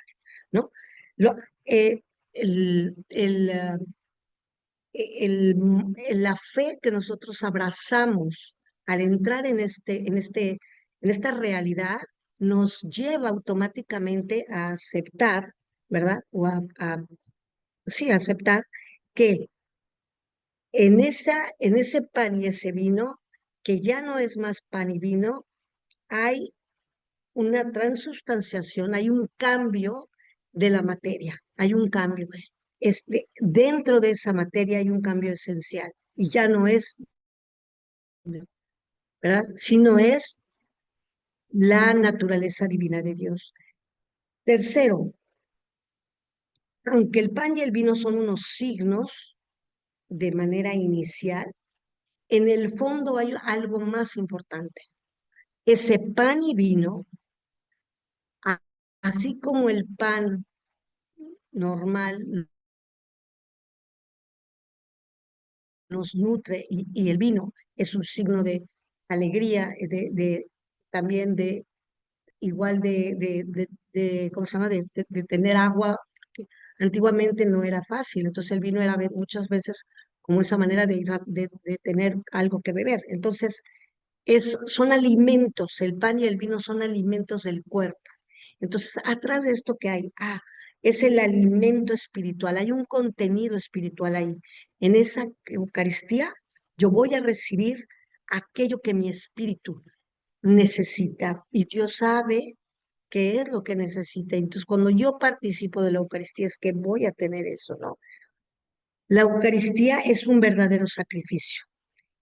¿no? Lo, eh, el, el, ah, la fe que nosotros abrazamos al entrar en esta realidad nos lleva automáticamente a aceptar, ¿verdad? Sí, a aceptar que en ese pan y ese vino, que ya no es más pan y vino, hay una transubstanciación, hay un cambio de la materia, hay un cambio. Dentro de esa materia hay un cambio esencial y ya no es, ¿verdad? Sino es la naturaleza divina de Dios. Tercero, aunque el pan y el vino son unos signos de manera inicial, en el fondo hay algo más importante. Ese pan y vino, así como el pan normal nos nutre y el vino es un signo de alegría, también de igual ¿cómo se llama? De tener agua, que antiguamente no era fácil, entonces el vino era muchas veces como esa manera de tener algo que beber. Entonces, son alimentos, el pan y el vino son alimentos del cuerpo. Entonces, atrás de esto que hay, es el alimento espiritual, hay un contenido espiritual ahí. En esa Eucaristía, yo voy a recibir aquello que mi espíritu necesita y Dios sabe qué es lo que necesita. Entonces, cuando yo participo de la Eucaristía es que voy a tener eso, ¿no? La Eucaristía es un verdadero sacrificio.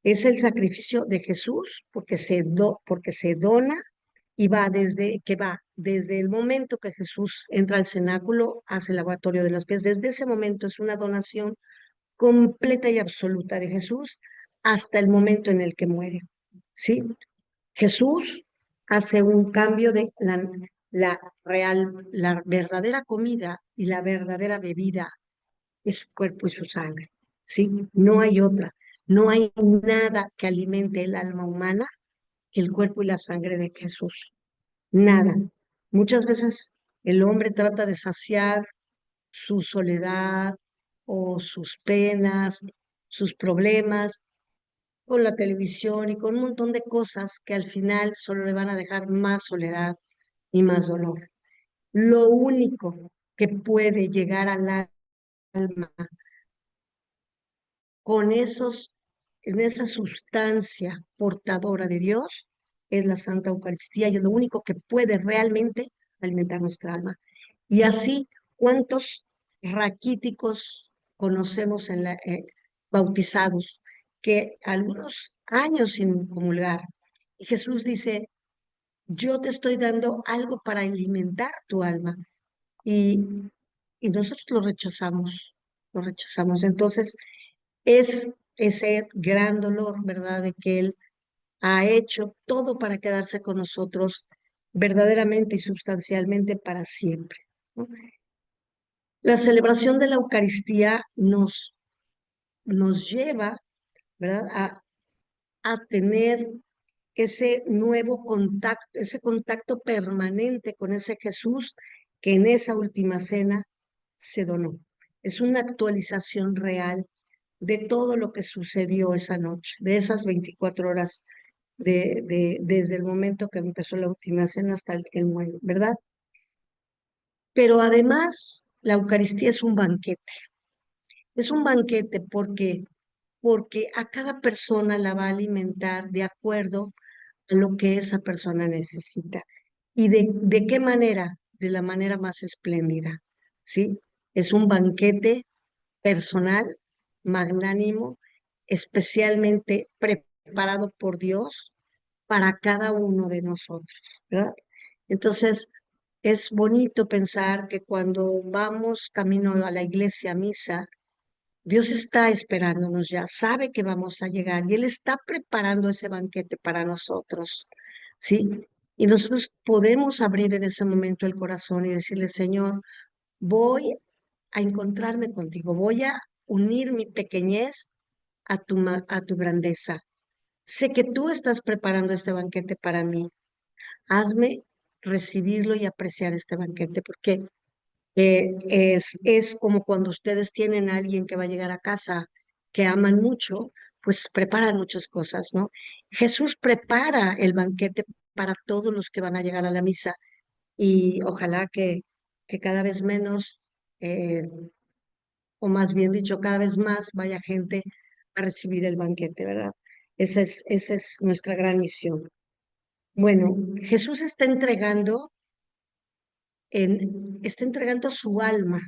Es el sacrificio de Jesús porque se dona y va desde el momento que Jesús entra al cenáculo, hace el lavatorio de los pies. Desde ese momento es una donación completa y absoluta de Jesús hasta el momento en el que muere. ¿Sí? Jesús hace un cambio de la verdadera comida y la verdadera bebida es su cuerpo y su sangre, ¿sí? No hay otra. No hay nada que alimente el alma humana que el cuerpo y la sangre de Jesús. Nada. Muchas veces el hombre trata de saciar su soledad o sus penas, sus problemas con la televisión y con un montón de cosas que al final solo le van a dejar más soledad y más dolor. Lo único que puede llegar al alma con en esa sustancia portadora de Dios es la Santa Eucaristía y es lo único que puede realmente alimentar nuestra alma. Y así, ¿cuántos raquíticos conocemos bautizados que algunos años sin comulgar? Y Jesús dice, yo te estoy dando algo para alimentar tu alma. Y, y nosotros lo rechazamos, lo rechazamos. Entonces, es ese gran dolor, ¿verdad? De que Él ha hecho todo para quedarse con nosotros verdaderamente y sustancialmente para siempre, ¿no? La celebración de la Eucaristía nos lleva, ¿verdad? A tener ese nuevo contacto, ese contacto permanente con ese Jesús que en esa última cena se donó. Es una actualización real de todo lo que sucedió esa noche, de esas 24 horas desde el momento que empezó la última cena hasta el que él muere, ¿verdad? Pero además, la Eucaristía es un banquete porque a cada persona la va a alimentar de acuerdo a lo que esa persona necesita. ¿Y de qué manera? De la manera más espléndida, ¿sí? Es un banquete personal, magnánimo, especialmente preparado por Dios para cada uno de nosotros, ¿verdad? Entonces, es bonito pensar que cuando vamos camino a la iglesia, a misa, Dios está esperándonos ya, sabe que vamos a llegar y Él está preparando ese banquete para nosotros, ¿sí? Y nosotros podemos abrir en ese momento el corazón y decirle, Señor, voy a encontrarme contigo, voy a unir mi pequeñez a a tu grandeza. Sé que tú estás preparando este banquete para mí. Hazme recibirlo y apreciar este banquete, porque es como cuando ustedes tienen a alguien que va a llegar a casa, que aman mucho, pues preparan muchas cosas, ¿no? Jesús prepara el banquete para todos los que van a llegar a la misa y ojalá que cada vez menos, eh, o más bien dicho, cada vez más vaya gente a recibir el banquete, ¿verdad? Esa es nuestra gran misión. Bueno, Jesús está entregando su alma,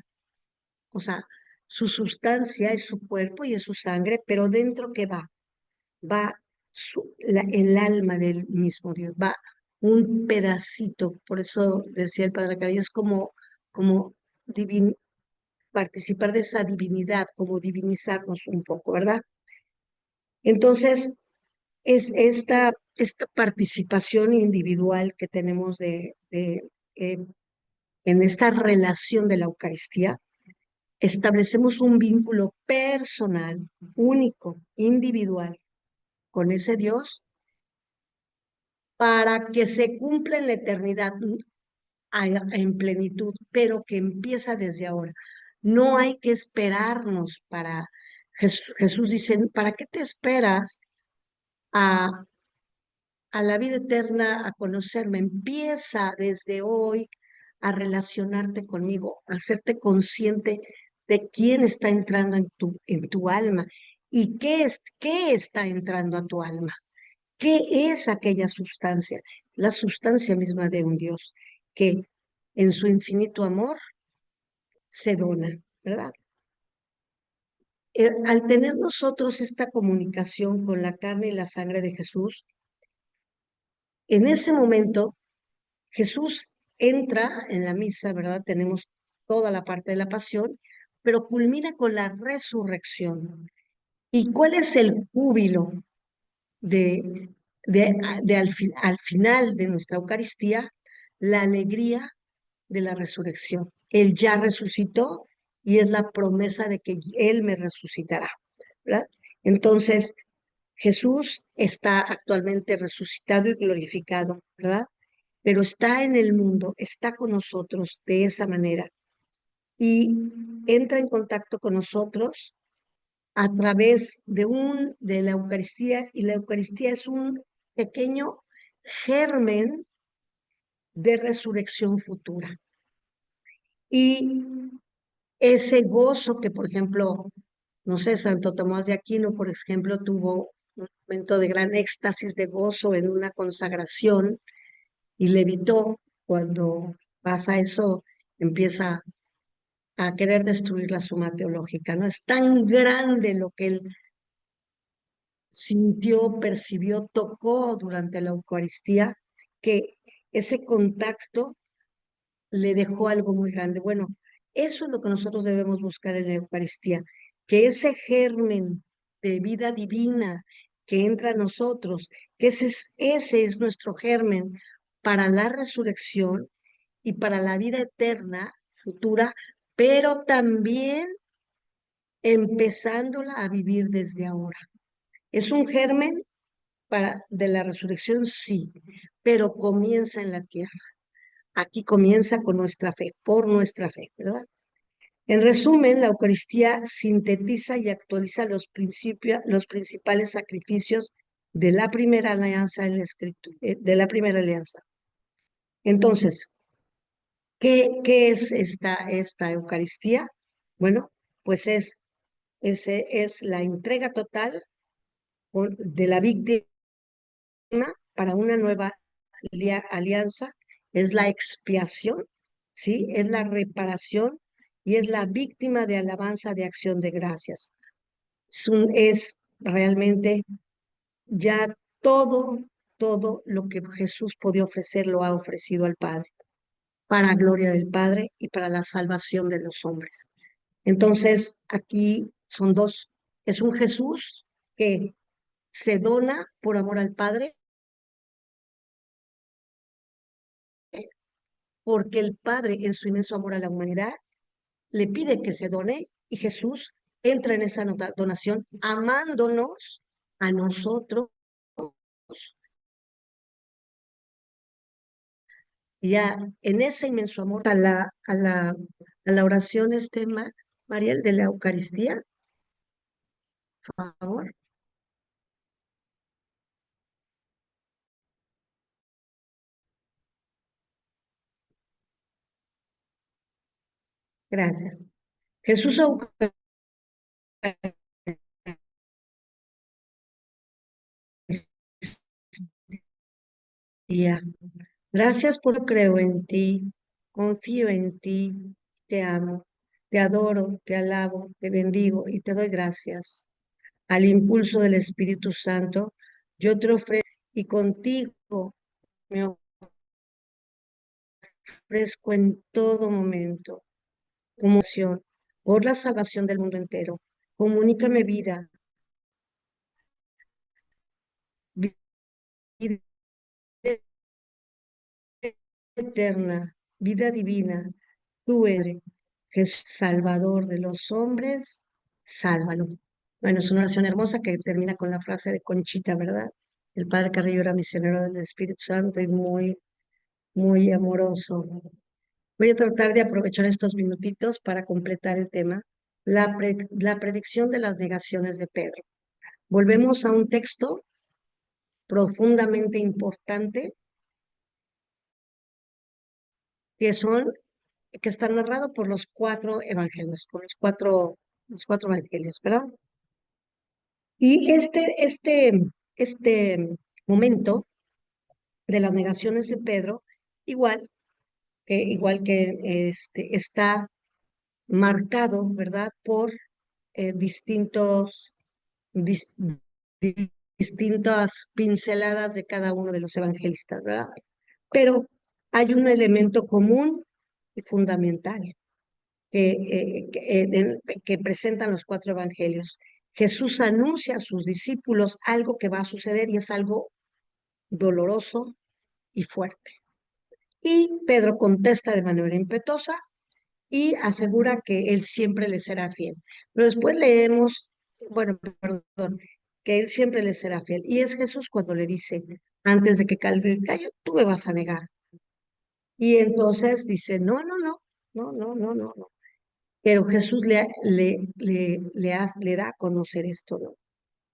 o sea, su sustancia es su cuerpo y es su sangre, pero dentro que va el alma del mismo Dios, va un pedacito, por eso decía el Padre Carrillo, es como participar de esa divinidad, como divinizarnos un poco, ¿verdad? Entonces, es esta participación individual que tenemos eh, en esta relación de la Eucaristía, establecemos un vínculo personal, único, individual, con ese Dios para que se cumpla en la eternidad en plenitud, pero que empieza desde ahora. No hay que esperarnos para... Jesús dice, ¿para qué te esperas a la vida eterna, a conocerme? Empieza desde hoy a relacionarte conmigo, a hacerte consciente de quién está entrando en en tu alma y qué está entrando a tu alma. ¿Qué es aquella sustancia? La sustancia misma de un Dios que en su infinito amor se dona, ¿verdad? Al tener nosotros esta comunicación con la carne y la sangre de Jesús, en ese momento Jesús entra en la misa, ¿verdad? Tenemos toda la parte de la pasión, pero culmina con la resurrección. ¿Y cuál es el júbilo de, al final de nuestra Eucaristía, la alegría de la resurrección. Él ya resucitó y es la promesa de que Él me resucitará, ¿verdad? Entonces, Jesús está actualmente resucitado y glorificado, ¿verdad? Pero está en el mundo, está con nosotros de esa manera y entra en contacto con nosotros a través de la Eucaristía, y la Eucaristía es un pequeño germen de resurrección futura. Y ese gozo que, por ejemplo, no sé, Santo Tomás de Aquino, por ejemplo, tuvo un momento de gran éxtasis de gozo en una consagración y levitó. Cuando pasa eso, empieza a querer destruir la suma teológica, ¿no? Es tan grande lo que él sintió, percibió, tocó durante la Eucaristía, que ese contacto le dejó algo muy grande. Bueno, eso es lo que nosotros debemos buscar en la Eucaristía, que ese germen de vida divina que entra a nosotros, que ese es nuestro germen para la resurrección y para la vida eterna futura, pero también empezándola a vivir desde ahora. Es un germen de la resurrección, sí, pero comienza en la tierra. Aquí comienza con nuestra fe, por nuestra fe, ¿verdad? En resumen, la Eucaristía sintetiza y actualiza los principales sacrificios de la primera alianza en la Escritura, de la primera alianza. Entonces, ¿qué es esta Eucaristía? Bueno, pues es la entrega total de la víctima para una nueva alianza, es la expiación, ¿sí? Es la reparación y es la víctima de alabanza de acción de gracias. Es realmente ya todo lo que Jesús podía ofrecer lo ha ofrecido al Padre, para gloria del Padre y para la salvación de los hombres. Entonces, aquí son dos. Es un Jesús que se dona por amor al Padre, porque el Padre, en su inmenso amor a la humanidad, le pide que se done y Jesús entra en esa donación amándonos a nosotros. Ya en ese inmenso amor a la oración, Mariel, de la Eucaristía, por favor. Gracias. Jesús Eucaristía. Gracias por creo en ti, confío en ti, te amo, te adoro, te alabo, te bendigo y te doy gracias. Al impulso del Espíritu Santo, yo te ofrezco y contigo me ofrezco en todo momento, como acción, por la salvación del mundo entero. Comunícame vida eterna, vida divina. Tú eres Jesús, Salvador de los hombres, sálvalo. Bueno, es una oración hermosa que termina con la frase de Conchita, ¿verdad? El Padre Carrillo era misionero del Espíritu Santo y muy amoroso. Voy a tratar de aprovechar estos minutitos para completar el tema, la predicción de las negaciones de Pedro. Volvemos a un texto profundamente importante que que está narrado por los cuatro evangelios, por los cuatro evangelios, ¿verdad? Y este momento de las negaciones de Pedro, igual que está marcado, ¿verdad? Por distintos dis- di- distintas pinceladas de cada uno de los evangelistas, ¿verdad? Pero hay un elemento común y fundamental que presentan los cuatro evangelios. Jesús anuncia a sus discípulos algo que va a suceder y es algo doloroso y fuerte. Y Pedro contesta de manera impetuosa y asegura que él siempre le será fiel. Pero después leemos, bueno, perdón, que él siempre le será fiel. Y es Jesús cuando le dice, antes de que caiga el gallo, tú me vas a negar. Y entonces dice, no, no, no, no, no, no, no, no. Pero Jesús le da a conocer esto, ¿no?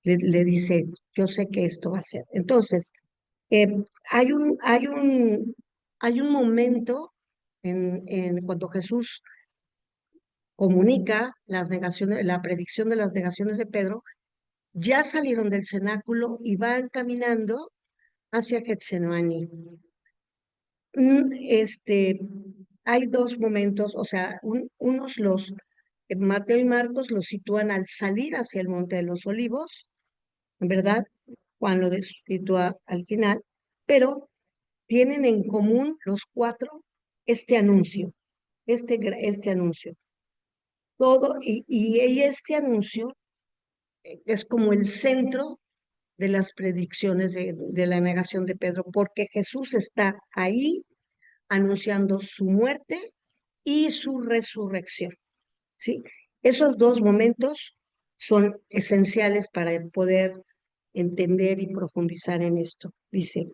Le dice, yo sé que esto va a ser. Entonces, eh, hay un, hay un, hay un momento en cuando Jesús comunica las negaciones, la predicción de las negaciones de Pedro, ya salieron del cenáculo y van caminando hacia Getsemaní. Hay dos momentos, o sea, Mateo y Marcos los sitúan al salir hacia el Monte de los Olivos, ¿verdad? Juan lo sitúa al final, pero tienen en común los cuatro este anuncio, este anuncio. Y este anuncio es como el centro de las predicciones de la negación de Pedro, porque Jesús está ahí anunciando su muerte y su resurrección, ¿sí? Esos dos momentos son esenciales para poder entender y profundizar en esto. Dice,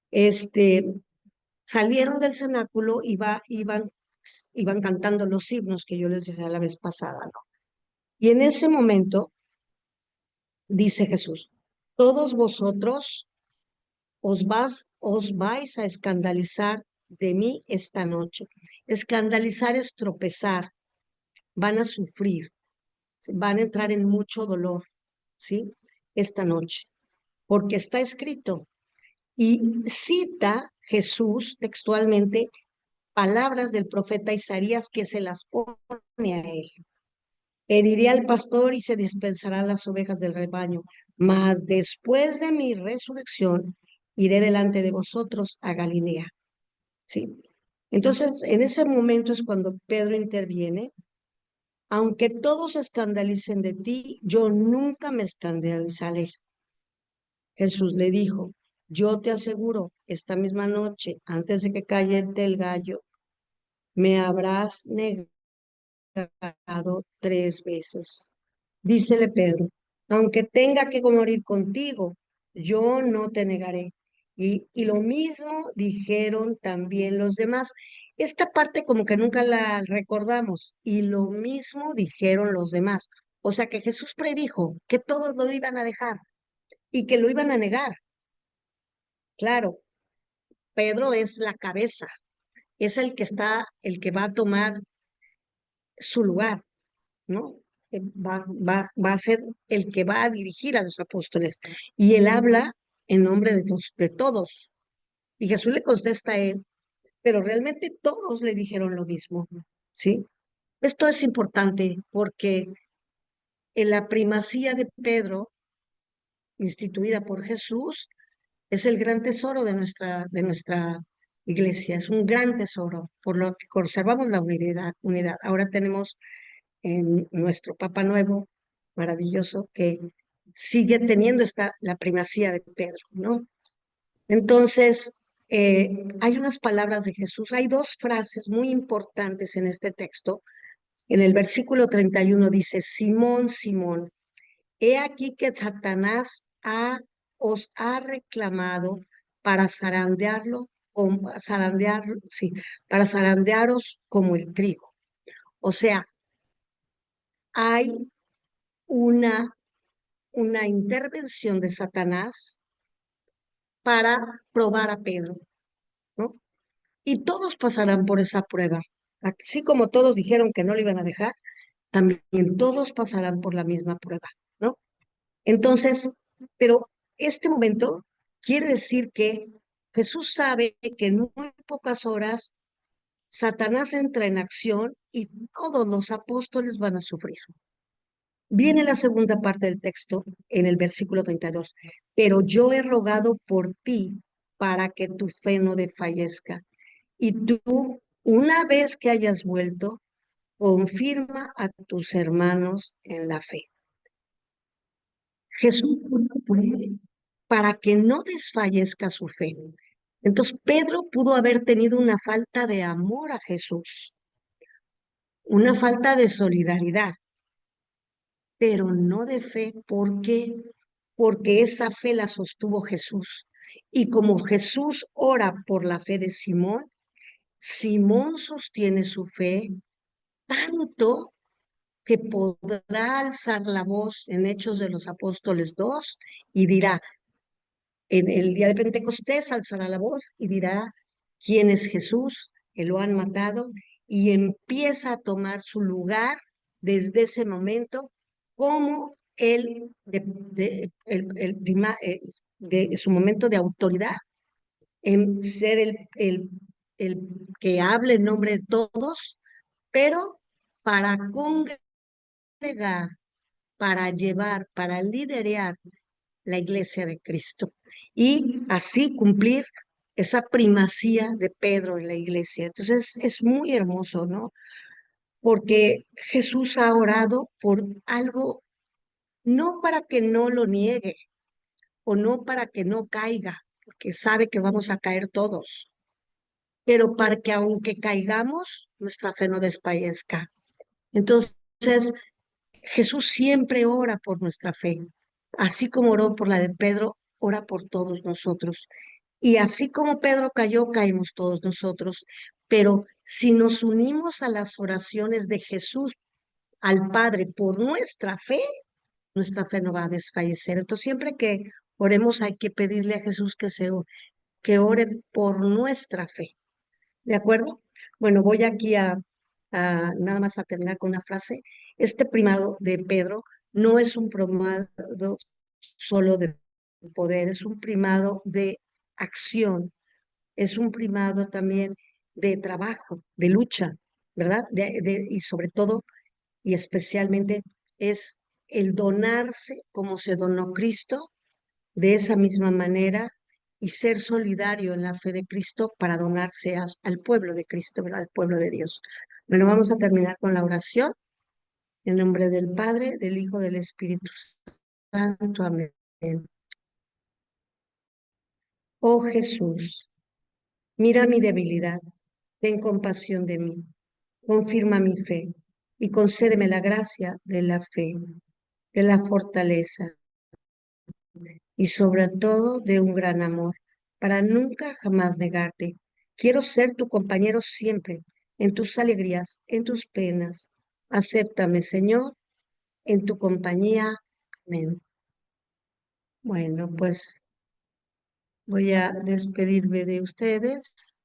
este, salieron del cenáculo y iban cantando los himnos que yo les decía la vez pasada, ¿no? Y en ese momento, dice Jesús, todos vosotros os vais a escandalizar de mí esta noche. Escandalizar es tropezar, van a sufrir, van a entrar en mucho dolor, ¿sí? Esta noche, porque está escrito. Y cita Jesús textualmente palabras del profeta Isaías que se las pone a él. Heriré al pastor y se dispersarán las ovejas del rebaño, mas después de mi resurrección iré delante de vosotros a Galilea. ¿Sí? Entonces, en ese momento es cuando Pedro interviene. Aunque todos se escandalicen de ti, yo nunca me escandalizaré. Jesús le dijo, yo te aseguro, esta misma noche, antes de que cayente el gallo, me habrás negado 3 veces. Dícele Pedro, aunque tenga que morir contigo, yo no te negaré. Y lo mismo dijeron también los demás. Esta parte como que nunca la recordamos. Y lo mismo dijeron los demás. O sea que Jesús predijo que todos lo iban a dejar y que lo iban a negar. Claro, Pedro es la cabeza, es el que va a tomar su lugar, ¿no? Va a ser el que va a dirigir a los apóstoles. Y él habla en nombre de todos. Y Jesús le contesta a él, pero realmente todos le dijeron lo mismo, ¿sí? Esto es importante porque en la primacía de Pedro, instituida por Jesús, es el gran tesoro de nuestra iglesia, es un gran tesoro, por lo que conservamos la unidad. Ahora tenemos en nuestro Papa Nuevo, maravilloso, que sigue teniendo la primacía de Pedro, ¿no? Entonces, hay unas palabras de Jesús, hay dos frases muy importantes en este texto. En el versículo 31 dice, Simón, Simón, he aquí que Satanás os ha reclamado para sí, para zarandearos como el trigo. O sea, hay una intervención de Satanás para probar a Pedro, ¿no? Y todos pasarán por esa prueba. Así como todos dijeron que no le iban a dejar, también todos pasarán por la misma prueba, ¿no? Entonces, pero este momento quiere decir que Jesús sabe que en muy pocas horas Satanás entra en acción y todos los apóstoles van a sufrir. Viene la segunda parte del texto en el versículo 32. Pero yo he rogado por ti para que tu fe no desfallezca. Y tú, una vez que hayas vuelto, confirma a tus hermanos en la fe. Jesús oró por él. para que no desfallezca su fe. Entonces, Pedro pudo haber tenido una falta de amor a Jesús, una falta de solidaridad, pero no de fe. ¿Por qué? Porque esa fe la sostuvo Jesús. Y como Jesús ora por la fe de Simón, Simón sostiene su fe tanto que podrá alzar la voz en Hechos de los Apóstoles 2 y dirá, en el día de Pentecostés alzará la voz y dirá quién es Jesús, que lo han matado, y empieza a tomar su lugar desde ese momento como de su momento de autoridad, en ser el que hable en nombre de todos, pero para congregar, para llevar, para liderar la iglesia de Cristo y así cumplir esa primacía de Pedro en la iglesia. Entonces es muy hermoso, ¿no? Porque Jesús ha orado por algo, no para que no lo niegue o no para que no caiga, porque sabe que vamos a caer todos, pero para que aunque caigamos, nuestra fe no desfallezca. Entonces, Jesús siempre ora por nuestra fe, así como oró por la de Pedro, ora por todos nosotros. Y así como Pedro cayó, caímos todos nosotros. Pero si nos unimos a las oraciones de Jesús, al Padre, por nuestra fe no va a desfallecer. Entonces, siempre que oremos, hay que pedirle a Jesús que ore por nuestra fe. ¿De acuerdo? Bueno, voy aquí a nada más a terminar con una frase. Este primado de Pedro no es un primado solo de poder, es un primado de acción, es un primado también de trabajo, de lucha, ¿verdad? Y sobre todo y especialmente es el donarse como se donó Cristo de esa misma manera y ser solidario en la fe de Cristo para donarse al pueblo de Cristo, ¿verdad? Al pueblo de Dios. Bueno, vamos a terminar con la oración. En nombre del Padre, del Hijo, del Espíritu Santo. Amén. Oh Jesús, mira mi debilidad, ten compasión de mí, confirma mi fe y concédeme la gracia de la fe, de la fortaleza y sobre todo de un gran amor, para nunca jamás negarte. Quiero ser tu compañero siempre, en tus alegrías, en tus penas. Acéptame, Señor, en tu compañía. Amén. Bueno, pues voy a despedirme de ustedes.